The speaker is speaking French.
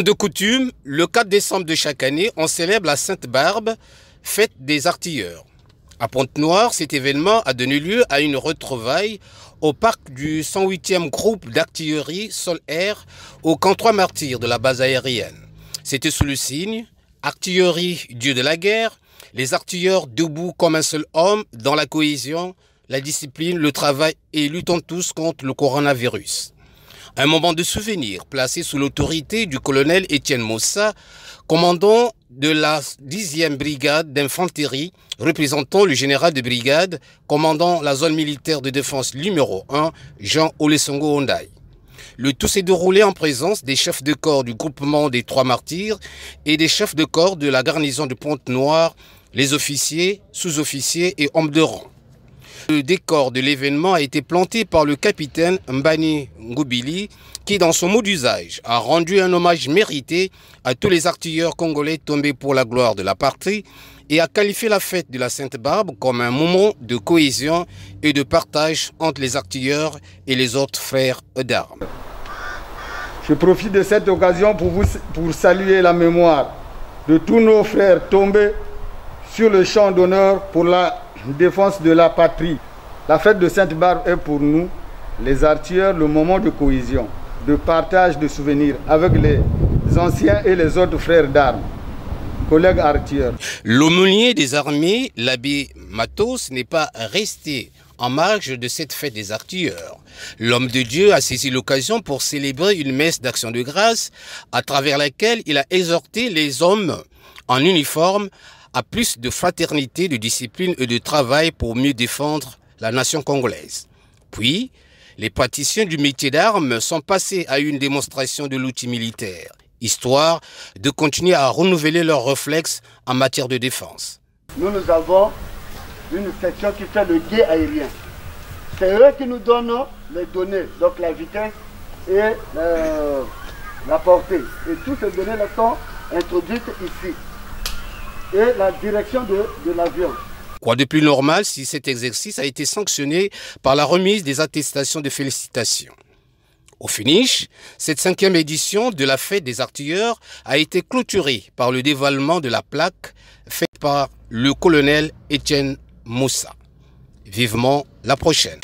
Comme de coutume, le 4 décembre de chaque année, on célèbre la Sainte-Barbe, fête des artilleurs. À Pointe-Noire, cet événement a donné lieu à une retrouvaille au parc du 108e groupe d'artillerie Sol-Air au camp 3 Martyrs de la base aérienne. C'était sous le signe « Artillerie, Dieu de la guerre », les artilleurs debout comme un seul homme dans la cohésion, la discipline, le travail et luttant tous contre le coronavirus. Un moment de souvenir placé sous l'autorité du colonel Étienne Moussa, commandant de la 10e brigade d'infanterie, représentant le général de brigade, commandant la zone militaire de défense numéro 1, Jean Olesongo Ondaï. Le tout s'est déroulé en présence des chefs de corps du groupement des 3 Martyrs et des chefs de corps de la garnison de Pointe-Noire, les officiers, sous-officiers et hommes de rang. Le décor de l'événement a été planté par le capitaine Mbani Ngoubili qui, dans son mot d'usage, a rendu un hommage mérité à tous les artilleurs congolais tombés pour la gloire de la patrie et a qualifié la fête de la Sainte-Barbe comme un moment de cohésion et de partage entre les artilleurs et les autres frères d'armes. Je profite de cette occasion pour saluer la mémoire de tous nos frères tombés sur le champ d'honneur pour la défense de la patrie. La fête de Sainte-Barbe est pour nous, les artilleurs, le moment de cohésion, de partage de souvenirs avec les anciens et les autres frères d'armes, collègues artilleurs. L'aumônier des armées, l'abbé Matos, n'est pas resté en marge de cette fête des artilleurs. L'homme de Dieu a saisi l'occasion pour célébrer une messe d'action de grâce à travers laquelle il a exhorté les hommes en uniforme à plus de fraternité, de discipline et de travail pour mieux défendre la nation congolaise. Puis, les praticiens du métier d'armes sont passés à une démonstration de l'outil militaire, histoire de continuer à renouveler leurs réflexes en matière de défense. Nous avons une section qui fait le guet aérien. C'est eux qui nous donnent les données, donc la vitesse et la portée. Et toutes ces données-là sont introduites ici. Et la direction de l'avion. Quoi de plus normal si cet exercice a été sanctionné par la remise des attestations de félicitations. Au finish, cette 5e édition de la fête des artilleurs a été clôturée par le dévoilement de la plaque faite par le colonel Étienne Moussa. Vivement la prochaine.